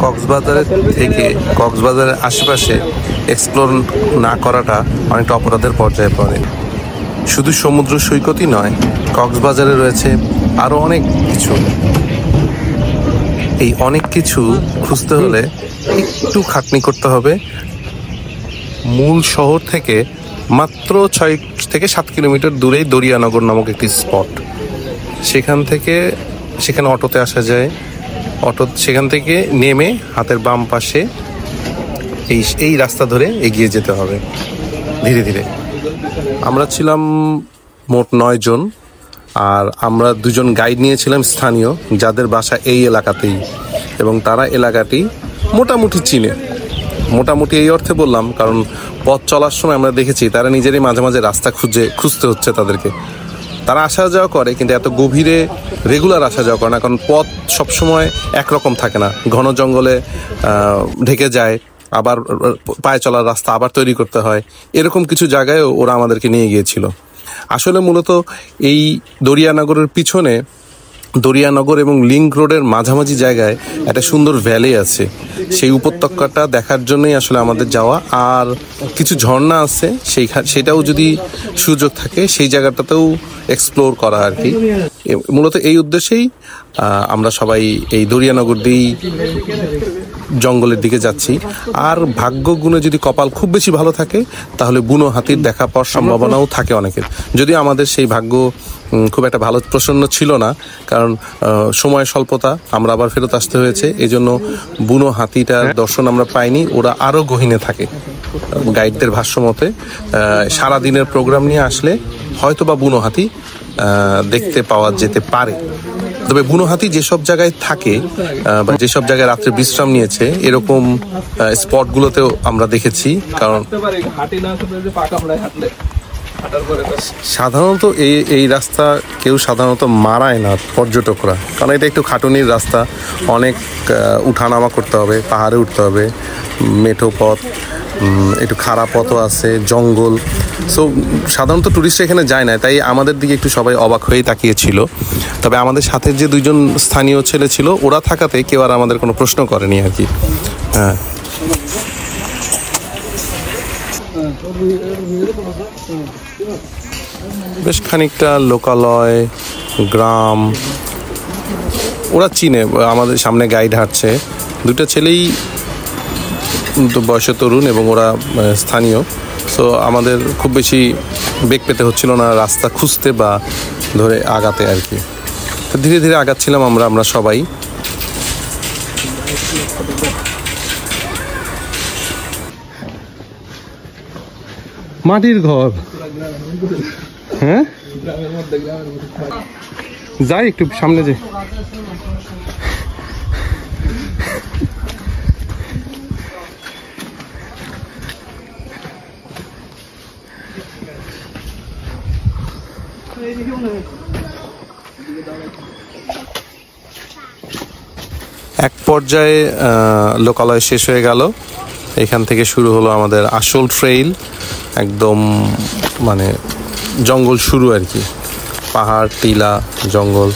কক্সবাজারের থেকে কক্সবাজারের আশেপাশে এক্সপ্লোর না করাটা অনেকটা অপরাধের পর্যায়ে পড়ে। শুধু সমুদ্র সৈকতই নয়, কক্সবাজারে রয়েছে আরও অনেক কিছু। এই অনেক কিছু খুঁজতে হলে একটু খাটনি করতে হবে। মূল শহর থেকে মাত্র 6 থেকে 7 কিলোমিটার দূরেই দরিয়ানগর নামক একটি স্পট। সেখানে অটোতে আসা যায়। সেখান থেকে নেমে হাতের বাম পাশে এই রাস্তা ধরে এগিয়ে যেতে হবে ধীরে ধীরে। আমরা ছিলাম মোট 9 জন, আর আমরা 2 জন গাইড নিয়েছিলাম স্থানীয়, যাদের বাসা এই এলাকাতেই, এবং তারা এলাকাটি মোটামুটি চিনে। মোটামুটি এই অর্থে বললাম কারণ পথ চলার সময় আমরা দেখেছি তারা নিজেরই মাঝে মাঝে রাস্তা খুঁজতে হচ্ছে তাদেরকে। তারা আসা যাওয়া করে, কিন্তু এত গভীরে রেগুলার আসা যাওয়া করে না, কারণ পথ সবসময় একরকম থাকে না। ঘন জঙ্গলে ঢেকে যায়, আবার পায়ে চলার রাস্তা আবার তৈরি করতে হয়। এরকম কিছু জায়গায় ওরা আমাদেরকে নিয়ে গিয়েছিল। আসলে মূলত এই দরিয়ানগরের পিছনে, দরিয়ানগর এবং লিংক রোডের মাঝামাঝি জায়গায় একটা সুন্দর ভ্যালি আছে। সেই উপত্যকাটা দেখার জন্যই আসলে আমাদের যাওয়া। আর কিছু ঝর্ণা আছে, সেটাও যদি সুযোগ থাকে সেই জায়গাটাতেও এক্সপ্লোর করা আর কি। মূলত এই উদ্দেশ্যেই আমরা সবাই এই দরিয়ানগর দিয়েই জঙ্গলের দিকে যাচ্ছি। আর ভাগ্য গুণে যদি কপাল খুব বেশি ভালো থাকে তাহলে বুনো হাতির দেখা পাওয়ার সম্ভাবনাও থাকে অনেকের। যদিও আমাদের সেই ভাগ্য খুব একটা ভালো প্রসন্ন ছিল না, কারণ সময় স্বল্পতা, আমরা আবার ফেরত আসতে হয়েছে। এই জন্য বুনো হাতিটার দর্শন আমরা পাইনি। ওরা আরও গহীনে থাকে। গাইডদের ভাষ্য মতে সারাদিনের প্রোগ্রাম নিয়ে আসলে হয়তো বা বুনো হাতি দেখতে পাওয়া যেতে পারে। তবে বুনো হাতি যেসব জায়গায় থাকে বা যেসব জায়গায় রাত্রে বিশ্রাম নিয়েছে, এরকম স্পটগুলোতেও আমরা দেখেছি। কারণ সাধারণত এই রাস্তা কেউ সাধারণত মারায় না পর্যটকরা, কারণ এটা একটু খাটুনির রাস্তা। অনেক উঠানামা করতে হবে, পাহাড়ে উঠতে হবে, মেঠো পথ, একটু খারাপ পথও আছে, জঙ্গল। সো সাধারণত টুরিস্টরা এখানে যায় না, তাই আমাদের দিকে একটু সবাই অবাক হয়েই তাকিয়েছিল। তবে আমাদের সাথে যে 2 জন স্থানীয় ছেলে ছিল, ওরা থাকাতে কেউ আর আমাদের কোনো প্রশ্ন করেনি আর কি। হ্যাঁ, বেশ খানিকটা লোকালয়, গ্রাম ওরা চিনে। আমাদের সামনে গাইড হাঁটছে, 2টা ছেলেই বয়সে তরুণ এবং ওরা স্থানীয়। সো আমাদের খুব বেশি বেগ পেতে হচ্ছিল না রাস্তা খুঁজতে বা ধরে আগাতে আর কি। তো ধীরে ধীরে আগাচ্ছিলাম আমরা সবাই। মাটির ঘর, হ্যাঁ যাই একটু সামনে যে। এক পর্যায়ে লোকালয় শেষ হয়ে গেল। এখান থেকে শুরু হলো আমাদের আসল ট্রেইল। একদম মানে জঙ্গল শুরু আর কি, পাহাড়, টিলা, জঙ্গল।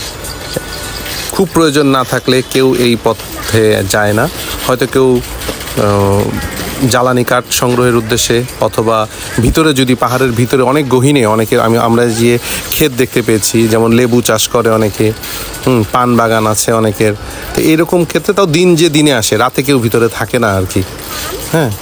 খুব প্রয়োজন না থাকলে কেউ এই পথে যায় না। হয়তো কেউ জ্বালানি কাঠ সংগ্রহের উদ্দেশ্যে, অথবা ভিতরে যদি পাহাড়ের ভিতরে অনেক গহীনে আমরা যে ক্ষেত দেখতে পেয়েছি, যেমন লেবু চাষ করে অনেকে, পান বাগান আছে অনেকের। তো এরকম ক্ষেত্রে তাও দিন যে দিনে আসে, রাতে কেউ ভিতরে থাকে না আর কি। হ্যাঁ,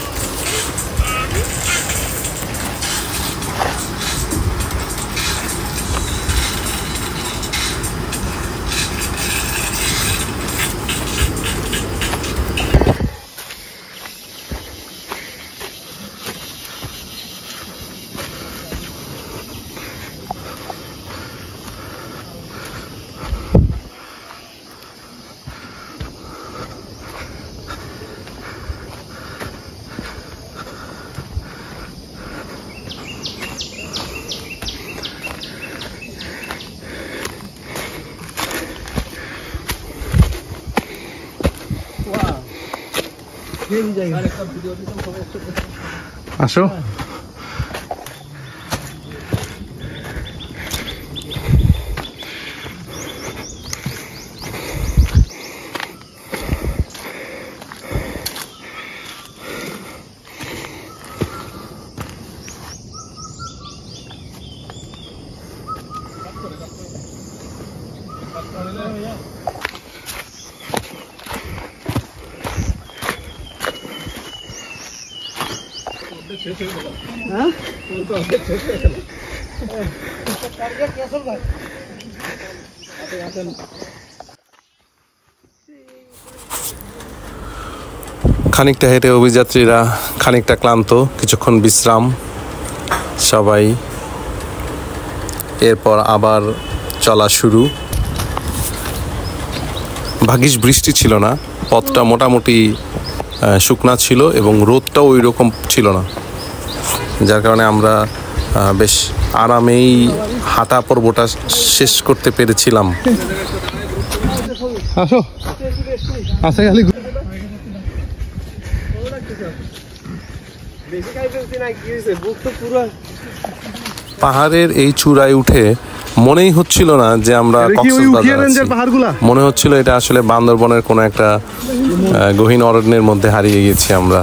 আসো। খানিকটা হেঁটে অভিযাত্রীরা খানিকটা ক্লান্ত, কিছুক্ষণ বিশ্রাম সবাই, এরপর আবার চলা শুরু। ভাগ্যিস বৃষ্টি ছিল না, পথটা মোটামুটি শুকনা ছিল এবং রোদটাও ওই রকম ছিল না, যার কারণে আমরা বেশ আরামেই হাঁটা পর্বটা শেষ করতে পেরেছিলাম। আসো আসে খালি পাহাড়ের এই চূড়ায় উঠে মনেই হচ্ছিল না যে আমরা কক্সবাজার আছি। মনে হচ্ছিল এটা আসলে বান্দরবনের কোনো একটা গহীন অরণ্যের মধ্যে হারিয়ে গেছি আমরা।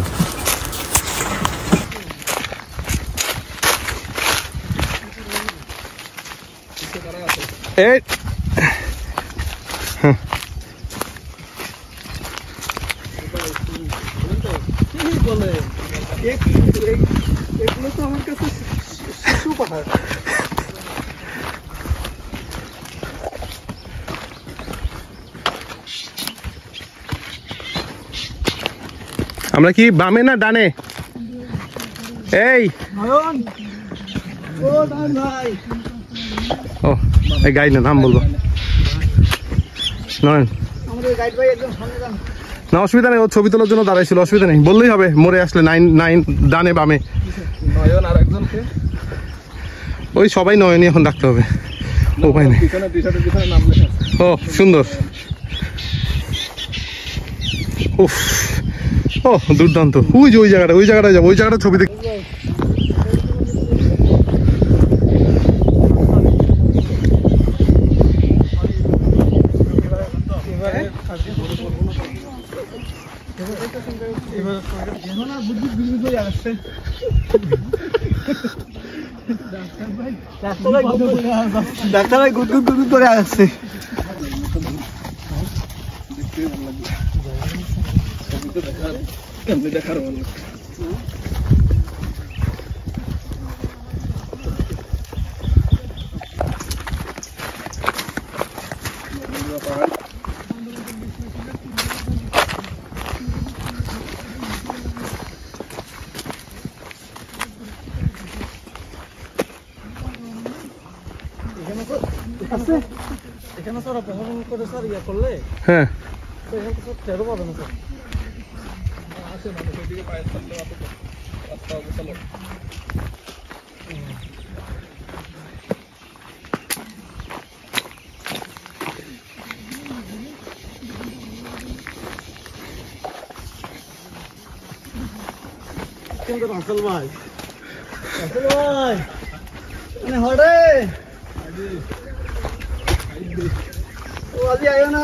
আমরা কি বামে না ডানে? এই ও এই গাইড না, নাম বলবো না, অসুবিধা নেই, ও ছবি তোলার জন্য দাঁড়াইছিল, অসুবিধা নেই, বললেই হবে। মোড়ে আসলে 9 ডানে বামে, ওই সবাই নয়নই এখন ডাকতে হবে, উপায় নেই। ও সুন্দর, উফ, ও দুর্দান্ত। ওই যে ওই জায়গাটা যাবো, ওই জায়গাটা ছবি দেখ। ডাক্তার ভাই গুদ গুদ গুদ করে আসছে। দেখার এখানে স্যার অপহরণ করে স্যার ইয়া করলে, হ্যাঁ এখানে তো স্যার টেরো পাবে না স্যার। আছে মানুষ ওইদিকে পায়ে থাকলে রাস্তা অবস্থা কিন্তু রাসেল ভাই মানে হরে ও আজি আয়ো না।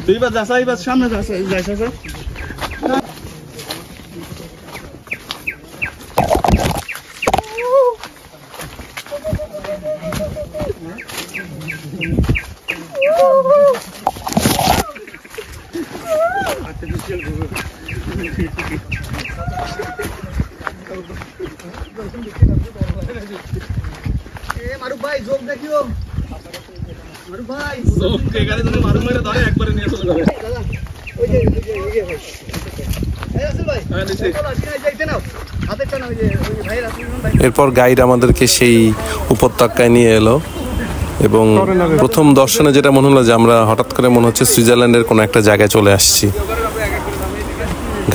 দুইবার যাসা, এইবার সামনে যাসা স্যার। মারুফ ভাই যোগ দেখিও, মারুফ ভাই যোগ এখানে ধরে মারুফ ভাইরা ধরে একবারে নিয়ে চলে যাবে। দাদা ওই যে ভাই এই রাসেল ভাই চলো আজকে যাইতে নাও, হাতে টানা ওই যে ভাই রাসেল ভাই। এরপর গাইড আমাদেরকে সেই উপত্যকায় নিয়ে এলো এবং প্রথম দর্শনে যেটা মনে হলো যে আমরা হঠাৎ করে মনে হচ্ছে সুইজারল্যান্ডের কোনো একটা জায়গায় চলে আসছি।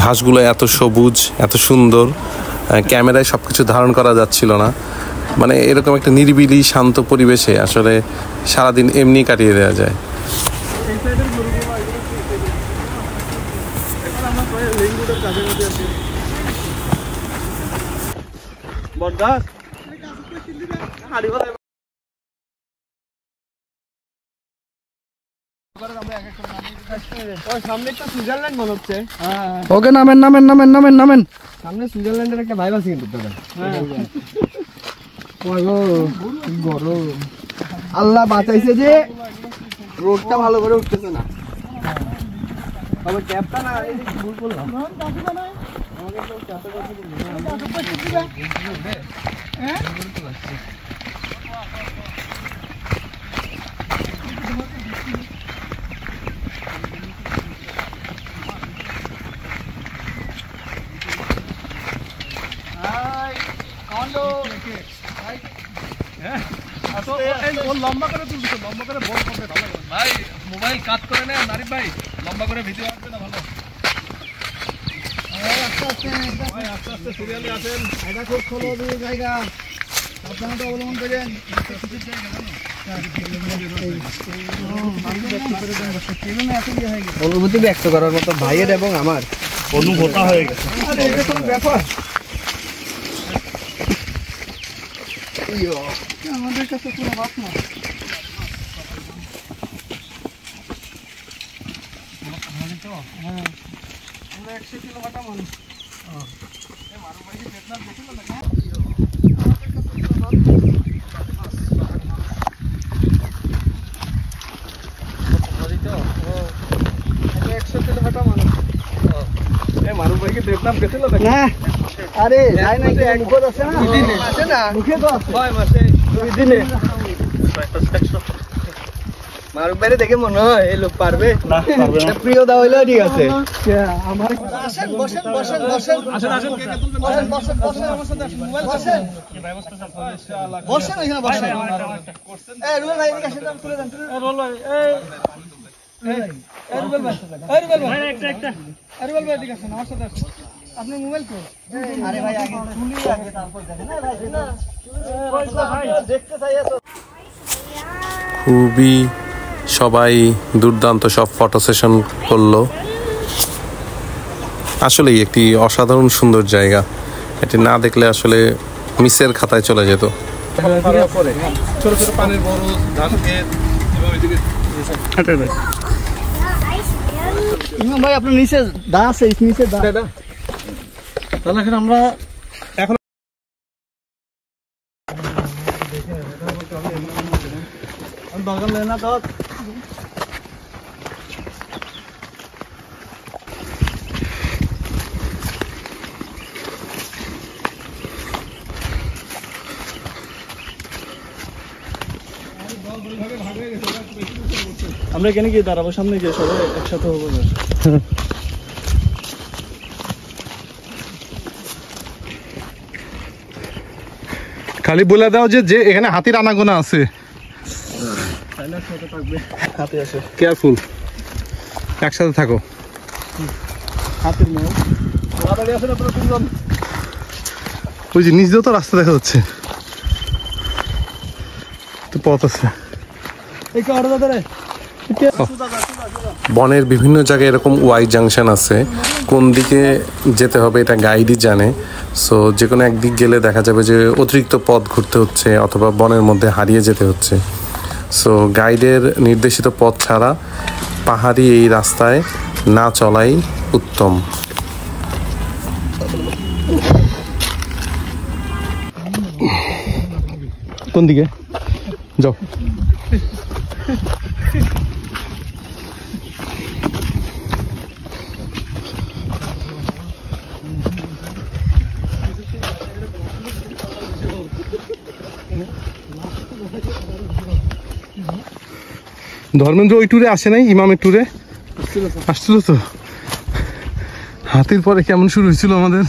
ঘাসগুলো এত সবুজ, এত সুন্দর, ক্যামেরায় সবকিছু ধারণ করা যাচ্ছিল না। মানে এরকম একটা নিরিবিলি শান্ত পরিবেশে আসলে সারাদিন এমনি কাটিয়ে দেওয়া যায়। সামনে একটা সুইজারল্যান্ড মনে হচ্ছে। ওকে নামেন নামেন নামেন নামেন নামেন। সামনে সুইজারল্যান্ডের একটা ভাইব আছে কিন্তু দাদা। গরম আল্লাহ বাঁচাইছে যে রোডটা ভালো করে উঠতেছে না। তবে ক্যাপটা না ভুল করলাম। লম্বা করে তুলছো, লম্বা করে বল করতে ভালো ভাই। মোবাইল কাট করে নেন নারিফ ভাই, লম্বা করে ভিডিও আসবে না ভালো। আস্তে আস্তে সিরিয়ালে আসেন। এটা খুব ভালো জায়গা, সাবধানতা অবলম্বন করেন। অনুভূতি ব্যক্ত করার মতো ভাইয়ের এবং আমার অনুভূতা হয়ে গেছে। এটা কোনো ব্যাপার আমাদের কাছে কোনো বাপ না। হ্যাঁ আমরা 100 কিলো কাটা মানুষ। আরে যাই না মুখে আছে না, আছে না মুখে তো আছে। মারুফ ভাই দেখে মনে হয় এই লোক পারবে না, প্রিয় দা হইলেও ঠিক আছে। আমার আসেন বসেন বসেন বসেন আসেন আসেন বসেন বসেন বসেন আমার সাথে আসেন মোবাইল বসেন ব্যবস্থা চালু ইনশাআল্লাহ বসেন এখানে বসেন। এই রুবেল ভাই এদিকে আসেন তুলে দেন। এই রুবেল ভাই এই রুবেল ভাই একটা রুবেল ভাই এদিকে আসেন আমার সাথে আসেন। আপনি মোবাইল কো আরে ভাই আগে তুলি আগে তারপর দেখেন। না ভাই না ভাই দেখতে চাই তো। খুবই সবাই দুর্দান্ত সব ফটো সেশন করলো। আসলেই একটি অসাধারণ সুন্দর জায়গা, এটি না দেখলে আসলে মিসের খাতায় চলে যেত। ছোট ছোট পানির বড় ধান ক্ষেত ইমাম ভাই আপনার নিচে দা আছে, নিচে দা। তাহলে এখন আমরা এখন দরকার নেই না তো। আমরা এখানে গিয়ে দাঁড়াবো, সামনে গিয়ে সবাই একসাথে হবো। খালি বলে দাও যে এখানে হাতির আনাগোনা আছে, হাতে আছে, কেয়ারফুল, একসাথে থাকো। হাতের মোড় তাড়াতাড়ি আসেন আপনারা তিনজন। ওই যে নিচ দিয়েও তো রাস্তা দেখা যাচ্ছে, তো পথ আছে। এই কারো দাদা বনের বিভিন্ন জায়গায় এরকম ওয়াই জাংশন আছে, কোন দিকে যেতে হবে এটা গাইডই জানে। সো যে কোনো একদিক গেলে দেখা যাবে যে অতিরিক্ত পথ ঘুরতে হচ্ছে অথবা বনের মধ্যে হারিয়ে যেতে হচ্ছে। সো গাইডের নির্দেশিত পথ ছাড়া পাহাড়ি এই রাস্তায় না চলাই উত্তম। কোন দিকে যাও? ধর্মেন্দ্র ওই ট্যুরে আসে নাই, ইমামের ট্যুরে আসছিল তো। হাতির পরে কেমন শুরু হয়েছিল আমাদের।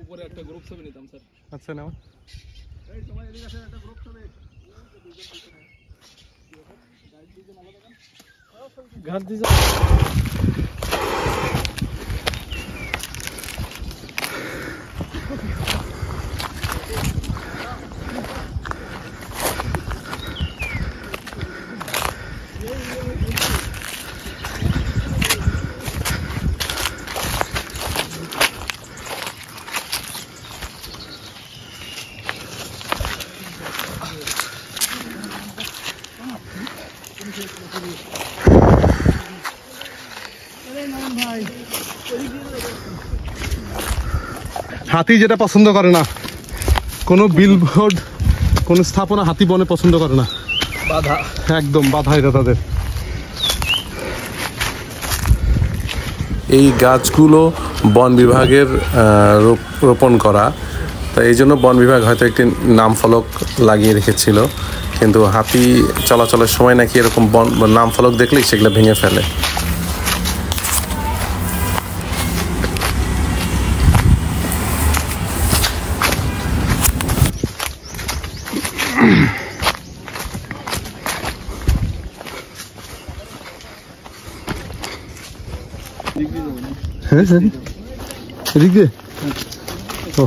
উপরে একটা গ্রুপ ছবি নিতাম স্যার। আচ্ছা নাও। এই সবাই এদিকে আসেন, একটা গ্রুপ ছবি। ঘাট দিছে। হাতি যেটা পছন্দ করে না, কোনো বিলবোর্ড, কোনো স্থাপনা হাতি বনে পছন্দ করে না, বাধা, একদম বাধা এটা তাদের। এই গাছগুলো বন বিভাগের রোপণ করা, তাই এই জন্য বন বিভাগ হয়তো একটি নাম ফলক লাগিয়ে রেখেছিল, কিন্তু হাতি চলাচলের সময় নাকি এরকম নাম ফলক দেখলেই সেগুলো ভেঙে ফেলে। হ্যাঁ স্যার, এদিক দিয়ে ও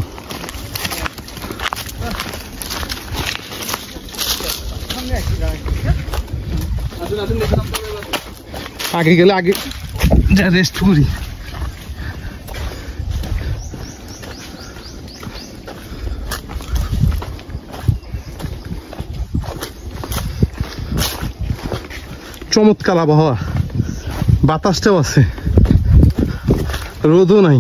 আগে গেলে আগে যা রেস্ট করি। চমৎকার আবহাওয়া, বাতাসটাও আছে, রোদও নাই।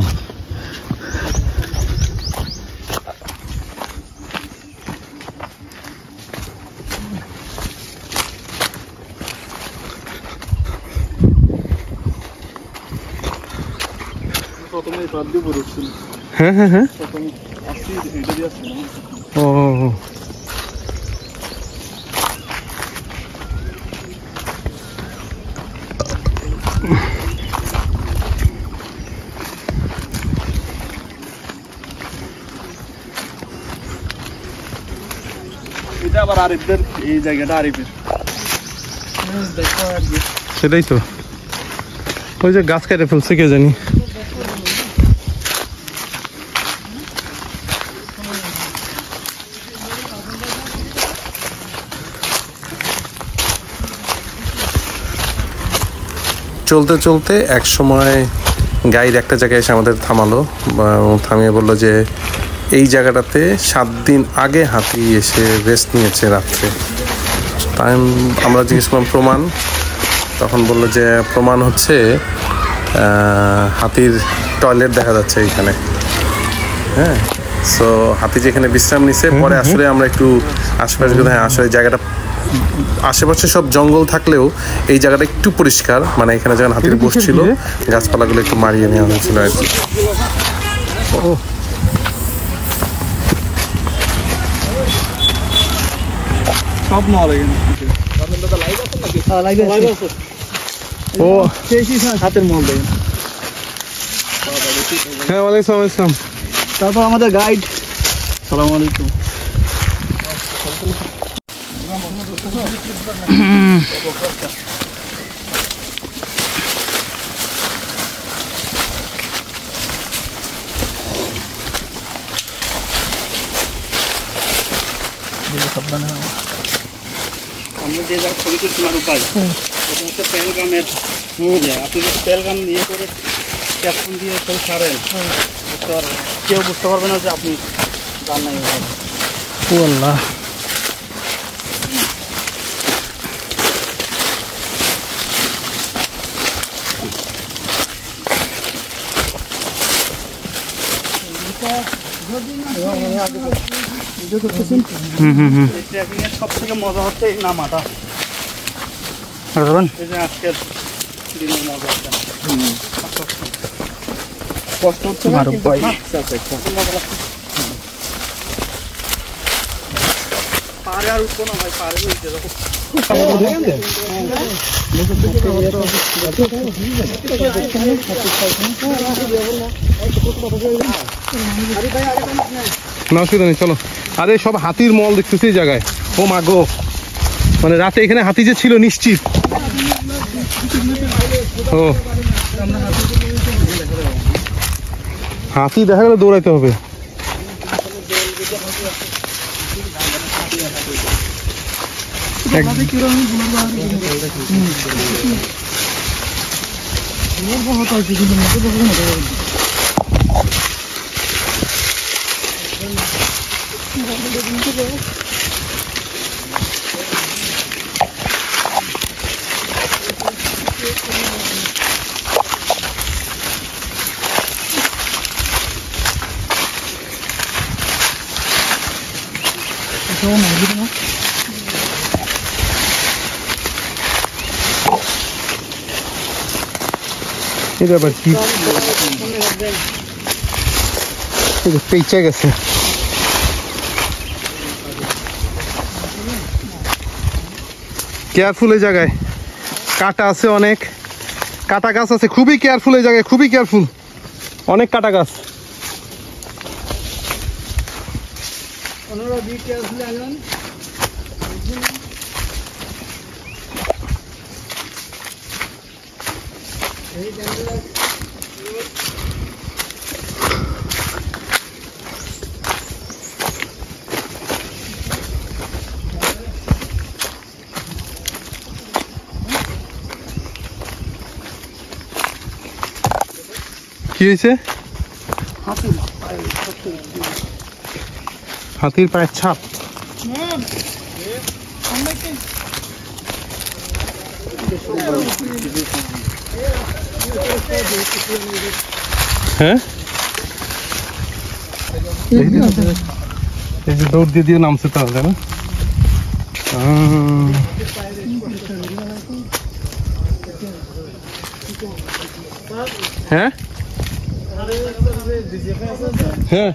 হ্যাঁ হ্যাঁ হ্যাঁ, ও এটা আবার আরিফদের, এই জায়গাটা আরিফের। সেটাই তো, ওই যে গাছ কেটে ফেলছে কে জানি। চলতে চলতে এক সময় গাইড একটা জায়গায় এসে আমাদের থামালো, থামিয়ে বললো যে এই জায়গাটাতে 7 দিন আগে হাতি এসে রেস্ট নিয়েছে রাত্রে। তাই আমরা জিজ্ঞেস করলাম প্রমাণ, তখন বললো যে প্রমাণ হচ্ছে হাতির টয়লেট দেখা যাচ্ছে এইখানে। হ্যাঁ, সো হাতি যেখানে বিশ্রাম নিছে, পরে আসলে আমরা একটু আশেপাশে, হ্যাঁ আসলে জায়গাটা আশেপাশে সব জঙ্গল থাকলেও এই জায়গাটা একটু পরিষ্কার, মানে এখানে যখন হাতির বসছিল গাছপালাগুলো একটু মারিয়ে নেওয়া হয়েছিল আর কি। সব মাল এখানে ও হাতের মাল দেখেন। হ্যাঁ, ওয়ালাইকুম আসসালাম। তারপর আমাদের গাইড, সালাম আলাইকুম। আমরা যে জায়গায় ছবি তুলছিলাম উপায়, এটা হচ্ছে পেহেলগামের। আপনি যদি পেহেলগাম নিয়ে করে ক্যাপশন দিয়ে ছবি ছাড়েন, কেউ বুঝতে পারবে না যে আপনি যান নাই। ও আল্লাহ, সব থেকে মজা হচ্ছে এই নামাটা। এই যে আজকের দিনের মজা কষ্ট হচ্ছে না, কিন্তু পারে আর উঠবো না ভাই, পারে উঠতে যাবো। না অসুবিধা নেই, চলো। আরে সব হাতির মল দেখতেছি এই জায়গায়। ও মা গো, মানে রাতে এখানে হাতি যে ছিল নিশ্চিত। ও হাতি দেখা গেলে দৌড়াইতে হবে। এটা আবার কি পেঁচে গেছে কেয়ারফুল এই জায়গায় কাটা আছে অনেক কাটা গাছ আছে খুবই কেয়ারফুল এই জায়গায় খুবই কেয়ারফুল অনেক কাটা গাছ কি হয়েছে হাতির পায়ের ছাপ হ্যাঁ এই যে দৌড় দিয়ে দিয়ে নামছে তাহলে না হ্যাঁ হ্যাঁ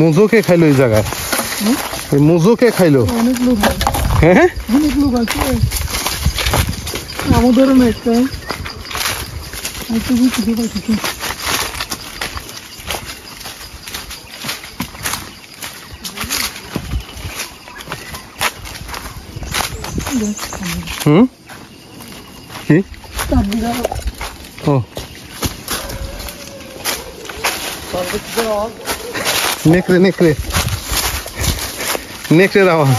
মোজো কে খাইলো এই জায়গায় মোজো কে খাইলো অনেক লোক হ্যাঁ অনেক লোক আছে আমাদেরও না একটা বুঝতে পারছি হুম কি ও নেকড়ে নেকড়ে নেকড়ের আওয়াজ।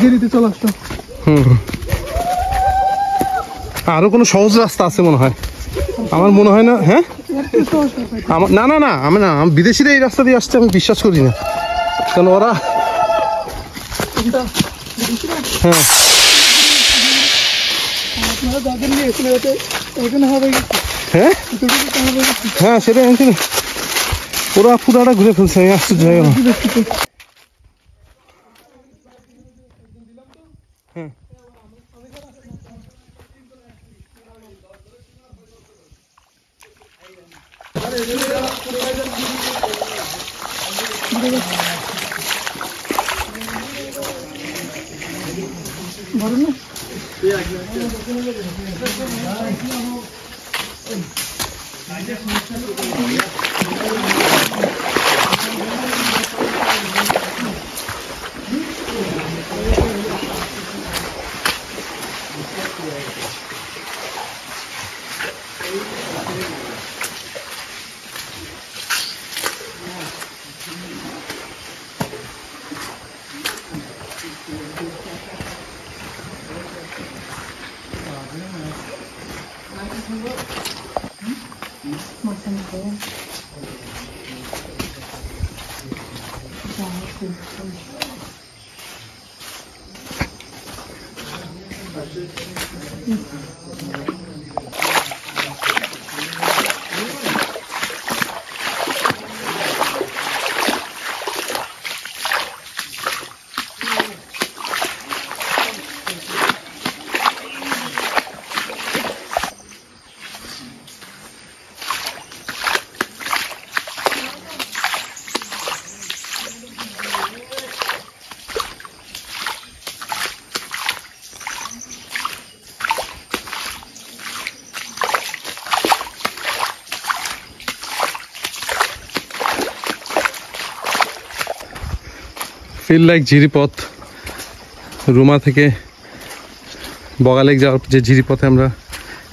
গেরিতে চলে আসতো। আরো কোনো সহজ রাস্তা আছে মনে হয়, আমার মনে হয় না। হ্যাঁ না না না, আমি না, বিদেশিরা এই রাস্তা দিয়ে আসছে আমি বিশ্বাস করি না, কারণ ওরা হ্যাঁ হ্যাঁ হ্যাঁ সেটাই ওরা পুরাটা ঘুরে ফেলছে, আমি আশ্চর্য হয়ে গেলাম। Feel like ঝিরিপথ। রুমা থেকে বগালেক যাওয়ার যে ঝিরিপথে আমরা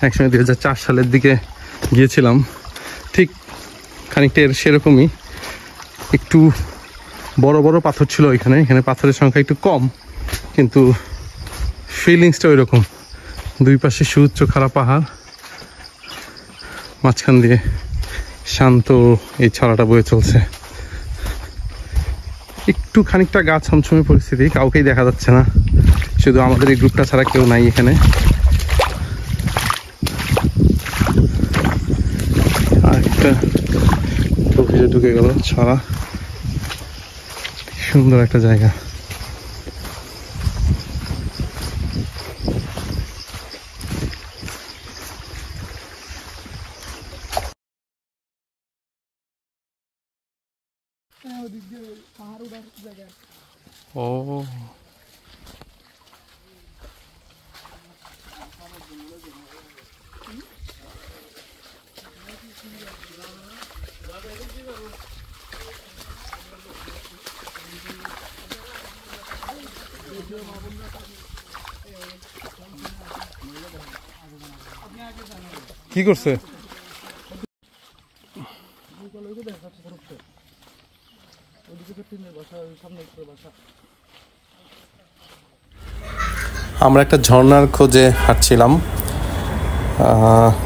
একসময় 2004 সালের দিকে গিয়েছিলাম, ঠিক খানিকটা সেরকমই। একটু বড় বড় পাথর ছিল এখানে, এখানে পাথরের সংখ্যা একটু কম, কিন্তু ফিলিংসটা ওই রকম। দুই পাশে সুউচ্চ খাড়া পাহাড়, মাঝখান দিয়ে শান্ত এই ছড়াটা বয়ে চলছে। একটু খানিকটা গা ছমছমে পরিস্থিতি, কাউকেই দেখা যাচ্ছে না, শুধু আমাদের এই গ্রুপটা ছাড়া কেউ নাই এখানে। আর একটা গভীরে ঢুকে গেল ছড়া, সুন্দর একটা জায়গা। ও কি করছে? আমরা একটা ঝর্ণার খোঁজে হাঁটছিলাম,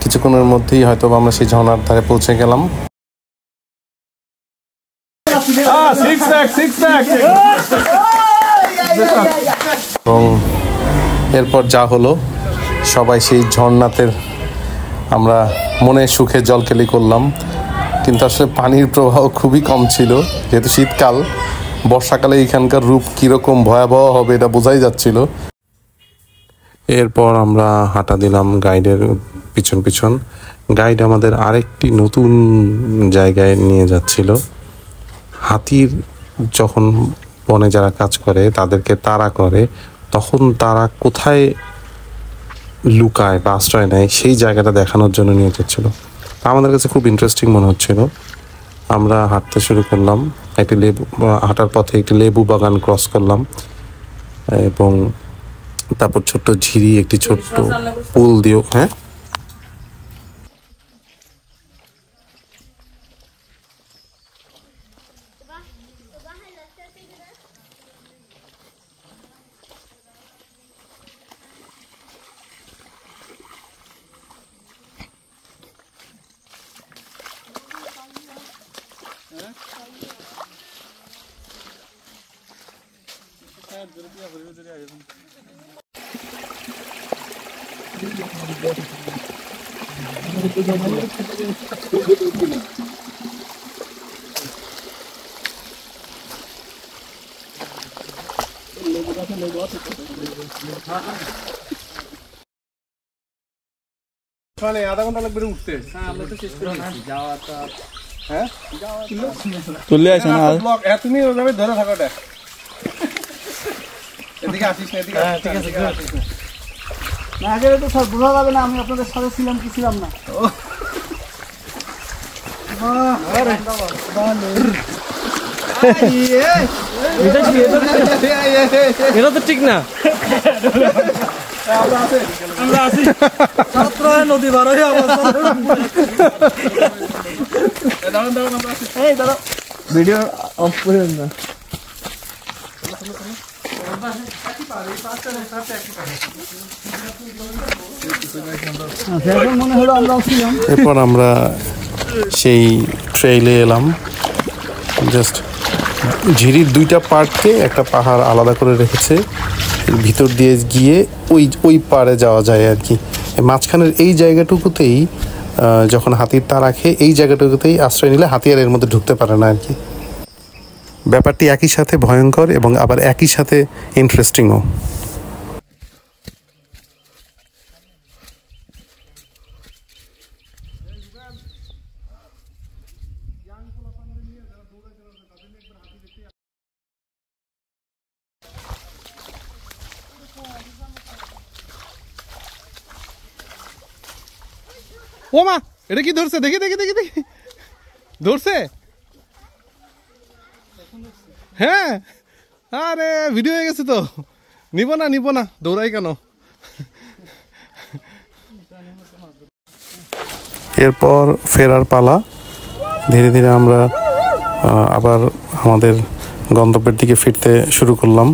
কিছুক্ষণের মধ্যেই হয়তো আমরা সেই ঝর্ণার ধারে পৌঁছে গেলাম। এবং এরপর যা হলো, সবাই সেই ঝর্ণাতে আমরা মনে সুখে জলকেলি করলাম, কিন্তু আসলে পানির প্রবাহ খুবই কম ছিল, যেহেতু শীতকাল। বর্ষাকালে এখানকার রূপ কীরকম ভয়াবহ হবে এটা বোঝাই যাচ্ছিল। এরপর আমরা হাঁটা দিলাম গাইডের পিছন পিছন। গাইড আমাদের আরেকটি নতুন জায়গায় নিয়ে যাচ্ছিল। হাতির যখন বনে যারা কাজ করে তাদেরকে তাড়া করে, তখন তারা কোথায় লুকায় বা আশ্রয় নেয় সেই জায়গাটা দেখানোর জন্য নিয়ে যাচ্ছিল। আমাদের কাছে খুব ইন্টারেস্টিং মনে হচ্ছিল। আমরা হাঁটতে শুরু করলাম, একটি হাঁটার পথে একটি লেবু বাগান ক্রস করলাম, এবং তারপর ছোট্ট ঝিরি, একটি ছোট্ট পুল দিয়েও। হ্যাঁ, আধা ঘন্টা লাগবে উঠতে। চলে আসে না তুমি ওইভাবে ধরে থাকো। এদিকে আসিস না, এদিকে ঠিক আছে। না আগে তো স্যার বোঝা যাবে না আমি আপনাদের সাথে ছিলাম কি ছিলাম না। এটা তো ঠিক না। আমরা আছি নদী বার হয়ে ভিডিও অফ করেন না। মনে হলো আমরা ছিলাম। এরপর আমরা সেই ট্রেইলে এলাম। জাস্ট ঝিরির দুইটা পার্টকে একটা পাহাড় আলাদা করে রেখেছে, ভিতর দিয়ে গিয়ে ওই পাড়ে যাওয়া যায় আর কি। মাঝখানের এই জায়গাটুকুতেই যখন হাতির তাড়া খেয়ে এই জায়গাটুকুতেই আশ্রয় নিলে হাতি আর এর মধ্যে ঢুকতে পারে না আর কি। ব্যাপারটি একই সাথে ভয়ঙ্কর এবং আবার একই সাথে ইন্টারেস্টিংও। ও মা, এটা কি ধরছে? দেখি দেখি দেখি দেখি, ধরছে। হ্যাঁ, আরে ভিডিও হয়ে গেছে তো। নিব না, দৌড়াই কেন? এরপর ফেরার পালা। ধীরে ধীরে আমরা আবার আমাদের গন্তব্যের দিকে ফিরতে শুরু করলাম।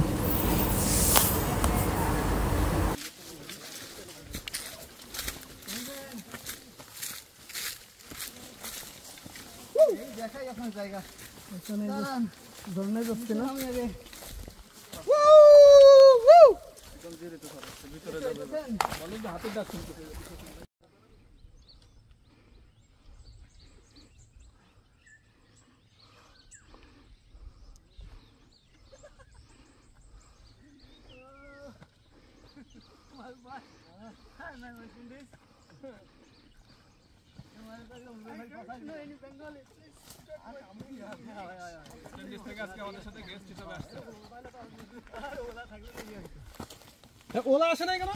ওলা আসে নাই কেন?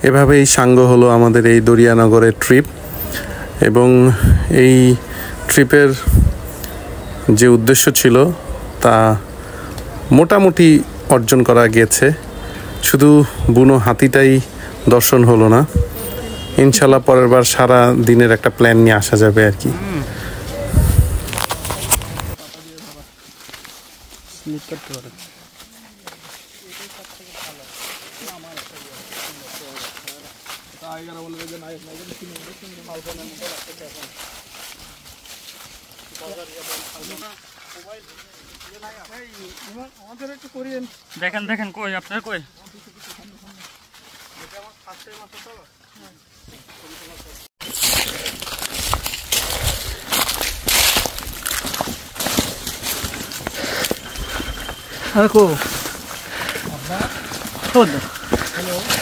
এভাবেই সাঙ্গ হলো আমাদের এই দরিয়ানগরের ট্রিপ। এবং এই ট্রিপের যে উদ্দেশ্য ছিল তা মোটামুটি অর্জন করা গিয়েছে। শুধু বুনো হাতিটাই দর্শন হলো না। ইনশাল্লাহ পরের বার সারা দিনের একটা প্ল্যান নিয়ে আসা যাবে আর কি। দেখেন দেখেন কই আপনার কই Hello.